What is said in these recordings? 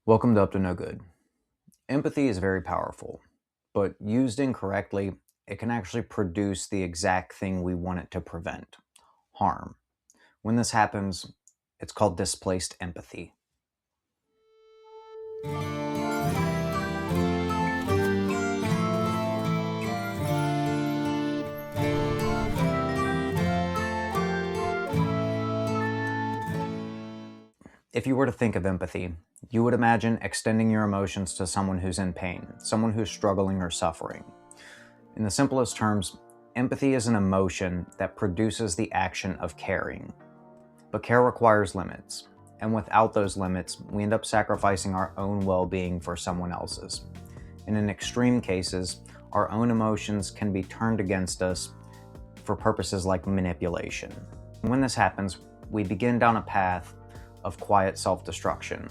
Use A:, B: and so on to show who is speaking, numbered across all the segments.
A: Welcome to Up to No Good. Empathy is very powerful, but used incorrectly, it can actually produce the exact thing we want it to prevent: harm. When this happens, it's called displaced empathy. If you were to think of empathy, you would imagine extending your emotions to someone who's in pain, someone who's struggling or suffering. In the simplest terms, empathy is an emotion that produces the action of caring. But care requires limits, and without those limits, we end up sacrificing our own well-being for someone else's. And in extreme cases, our own emotions can be turned against us for purposes like manipulation. When this happens, we begin down a path of quiet self-destruction,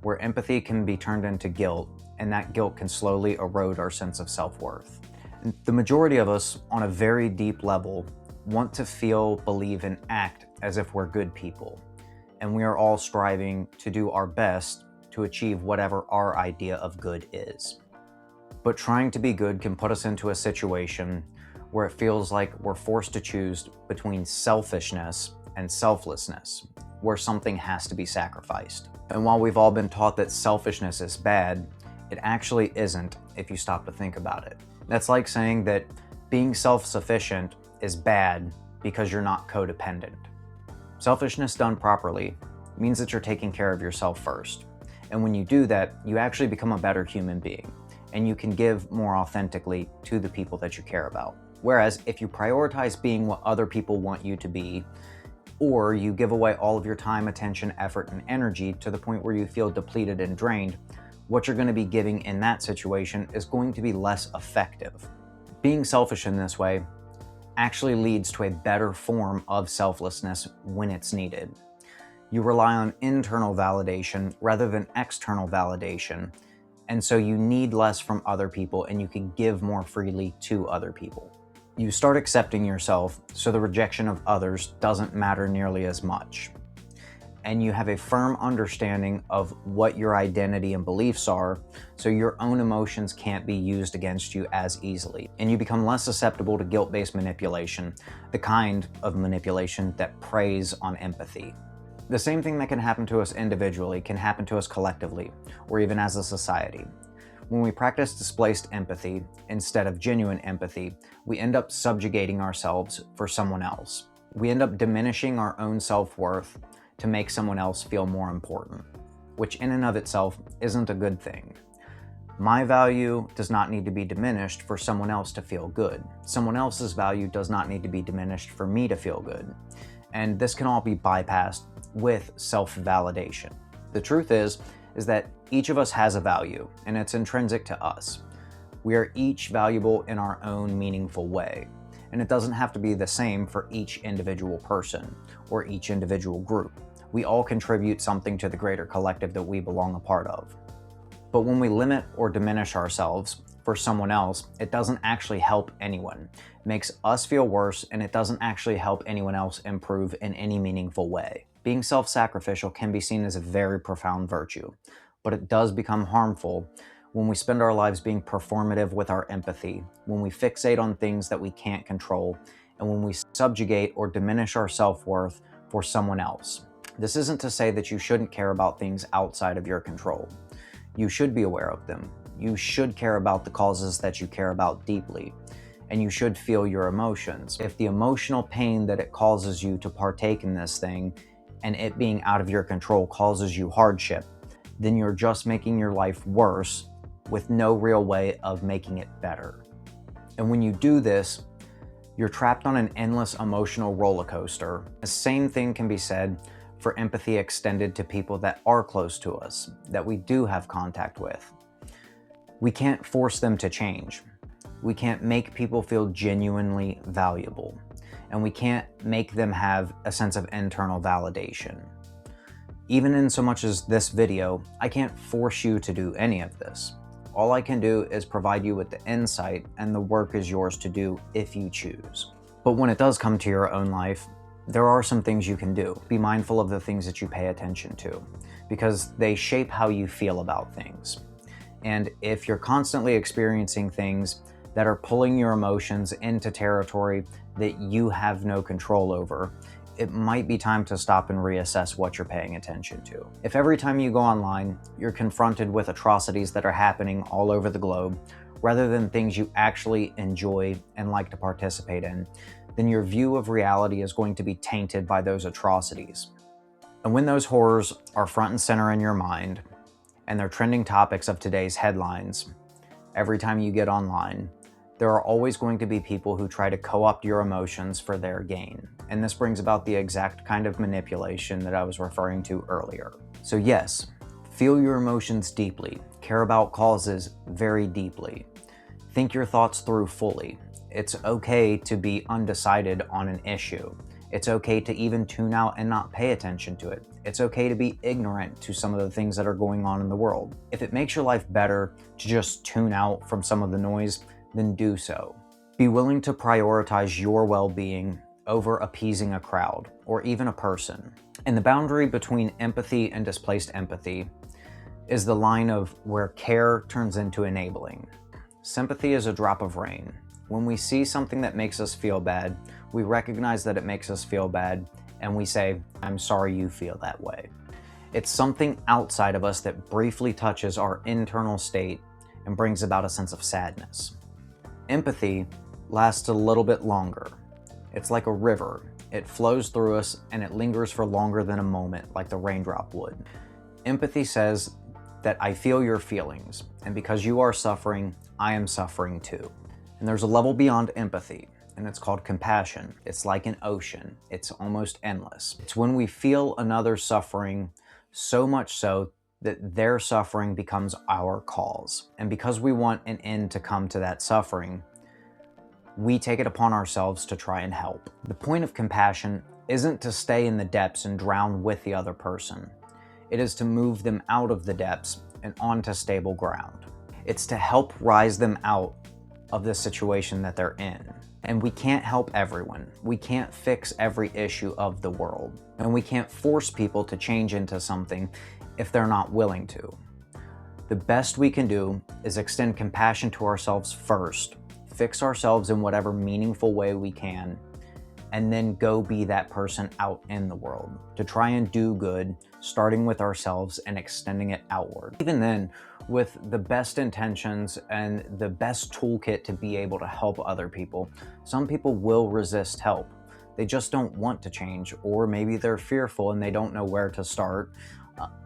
A: where empathy can be turned into guilt, and that guilt can slowly erode our sense of self-worth. And the majority of us, on a very deep level, want to feel, believe, and act as if we're good people, and we are all striving to do our best to achieve whatever our idea of good is. But trying to be good can put us into a situation where it feels like we're forced to choose between selfishness and selflessness, where something has to be sacrificed. And while we've all been taught that selfishness is bad, it actually isn't if you stop to think about it. That's like saying that being self-sufficient is bad because you're not codependent. Selfishness done properly means that you're taking care of yourself first. And when you do that, you actually become a better human being, and you can give more authentically to the people that you care about. Whereas if you prioritize being what other people want you to be, or you give away all of your time, attention, effort, and energy to the point where you feel depleted and drained, what you're going to be giving in that situation is going to be less effective. Being selfish in this way actually leads to a better form of selflessness when it's needed. You rely on internal validation rather than external validation, and so you need less from other people and you can give more freely to other people. You start accepting yourself, so the rejection of others doesn't matter nearly as much. And you have a firm understanding of what your identity and beliefs are, so your own emotions can't be used against you as easily. And you become less susceptible to guilt-based manipulation, the kind of manipulation that preys on empathy. The same thing that can happen to us individually can happen to us collectively, or even as a society. When we practice displaced empathy instead of genuine empathy, we end up subjugating ourselves for someone else. We end up diminishing our own self-worth to make someone else feel more important, which in and of itself isn't a good thing. My value does not need to be diminished for someone else to feel good. Someone else's value does not need to be diminished for me to feel good. And this can all be bypassed with self-validation. The truth is that each of us has a value, and it's intrinsic to us. We are each valuable in our own meaningful way, and it doesn't have to be the same for each individual person or each individual group. We all contribute something to the greater collective that we belong a part of. But when we limit or diminish ourselves for someone else, it doesn't actually help anyone. It makes us feel worse, and it doesn't actually help anyone else improve in any meaningful way. Being self-sacrificial can be seen as a very profound virtue, but it does become harmful when we spend our lives being performative with our empathy, when we fixate on things that we can't control, and when we subjugate or diminish our self-worth for someone else. This isn't to say that you shouldn't care about things outside of your control. You should be aware of them. You should care about the causes that you care about deeply, and you should feel your emotions. If the emotional pain that it causes you to partake in this thing and it being out of your control causes you hardship, then you're just making your life worse with no real way of making it better. And when you do this, you're trapped on an endless emotional roller coaster. The same thing can be said for empathy extended to people that are close to us, that we do have contact with. We can't force them to change. We can't make people feel genuinely valuable, and we can't make them have a sense of internal validation. Even in so much as this video, I can't force you to do any of this. All I can do is provide you with the insight, and the work is yours to do if you choose. But when it does come to your own life, there are some things you can do. Be mindful of the things that you pay attention to, because they shape how you feel about things. And if you're constantly experiencing things that are pulling your emotions into territory that you have no control over, it might be time to stop and reassess what you're paying attention to. If every time you go online, you're confronted with atrocities that are happening all over the globe, rather than things you actually enjoy and like to participate in, then your view of reality is going to be tainted by those atrocities. And when those horrors are front and center in your mind, and they're trending topics of today's headlines, every time you get online, there are always going to be people who try to co-opt your emotions for their gain. And this brings about the exact kind of manipulation that I was referring to earlier. So yes, feel your emotions deeply, care about causes very deeply, think your thoughts through fully. It's okay to be undecided on an issue. It's okay to even tune out and not pay attention to it. It's okay to be ignorant to some of the things that are going on in the world. If it makes your life better to just tune out from some of the noise, then do so. Be willing to prioritize your well-being over appeasing a crowd or even a person. And the boundary between empathy and displaced empathy is the line of where care turns into enabling. Sympathy is a drop of rain. When we see something that makes us feel bad, we recognize that it makes us feel bad, and we say, "I'm sorry you feel that way." It's something outside of us that briefly touches our internal state and brings about a sense of sadness. Empathy lasts a little bit longer. It's like a river. It flows through us and it lingers for longer than a moment, like the raindrop would. Empathy says that I feel your feelings, and because you are suffering, I am suffering too. And there's a level beyond empathy, and it's called compassion. It's like an ocean. It's almost endless. It's when we feel another suffering so much so that their suffering becomes our cause. And because we want an end to come to that suffering, we take it upon ourselves to try and help. The point of compassion isn't to stay in the depths and drown with the other person. It is to move them out of the depths and onto stable ground. It's to help rise them out of the situation that they're in. And we can't help everyone. We can't fix every issue of the world. And we can't force people to change into something if they're not willing to. The best we can do is extend compassion to ourselves first, fix ourselves in whatever meaningful way we can, and then go be that person out in the world to try and do good, starting with ourselves and extending it outward. Even then, with the best intentions and the best toolkit to be able to help other people, some people will resist help. They just don't want to change, or maybe they're fearful and they don't know where to start.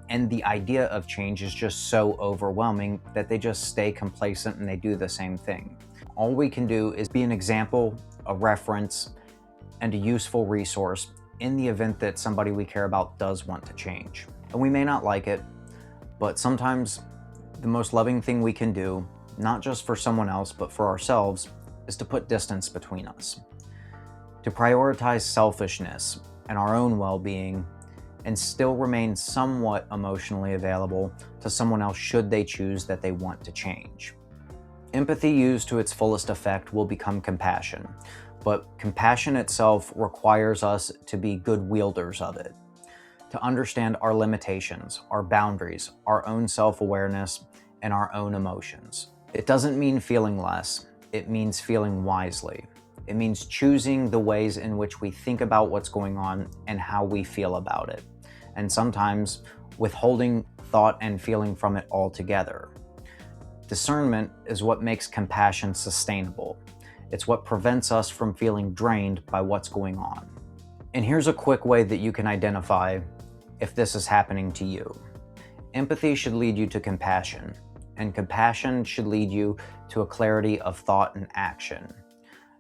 A: And the idea of change is just so overwhelming that they just stay complacent and they do the same thing. All we can do is be an example, a reference, and a useful resource in the event that somebody we care about does want to change. And we may not like it, but sometimes the most loving thing we can do, not just for someone else, but for ourselves, is to put distance between us. To prioritize selfishness and our own well-being, and still remain somewhat emotionally available to someone else should they choose that they want to change. Empathy used to its fullest effect will become compassion, but compassion itself requires us to be good wielders of it, to understand our limitations, our boundaries, our own self-awareness, and our own emotions. It doesn't mean feeling less, it means feeling wisely. It means choosing the ways in which we think about what's going on and how we feel about it, and sometimes withholding thought and feeling from it altogether. Discernment is what makes compassion sustainable. It's what prevents us from feeling drained by what's going on. And here's a quick way that you can identify if this is happening to you. Empathy should lead you to compassion, and compassion should lead you to a clarity of thought and action,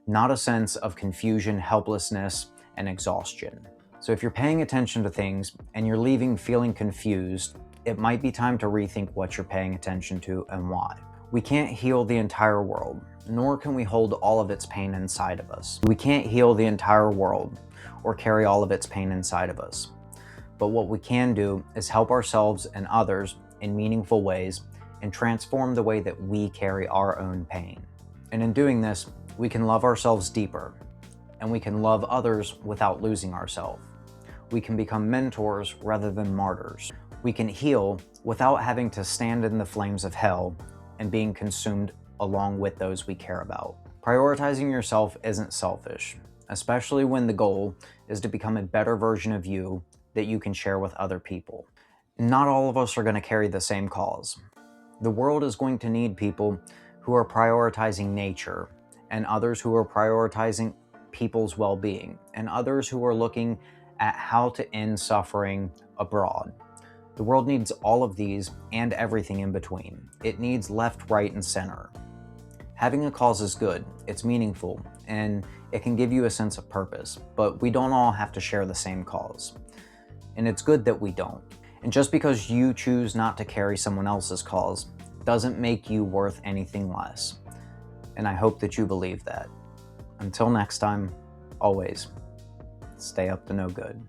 A: not a sense of confusion, helplessness, and exhaustion. So if you're paying attention to things and you're leaving feeling confused, it might be time to rethink what you're paying attention to and why. We can't heal the entire world, nor can we hold all of its pain inside of us. We can't heal the entire world or carry all of its pain inside of us. But what we can do is help ourselves and others in meaningful ways and transform the way that we carry our own pain. And in doing this, we can love ourselves deeper and we can love others without losing ourselves. We can become mentors rather than martyrs. We can heal without having to stand in the flames of hell and being consumed along with those we care about. Prioritizing yourself isn't selfish, especially when the goal is to become a better version of you that you can share with other people. Not all of us are going to carry the same cause. The world is going to need people who are prioritizing nature, and others who are prioritizing people's well-being, and others who are looking at how to end suffering abroad. The world needs all of these and everything in between. It needs left, right, and center. Having a cause is good, it's meaningful, and it can give you a sense of purpose, but we don't all have to share the same cause. And it's good that we don't. And just because you choose not to carry someone else's cause doesn't make you worth anything less. And I hope that you believe that. Until next time, always stay up to no good.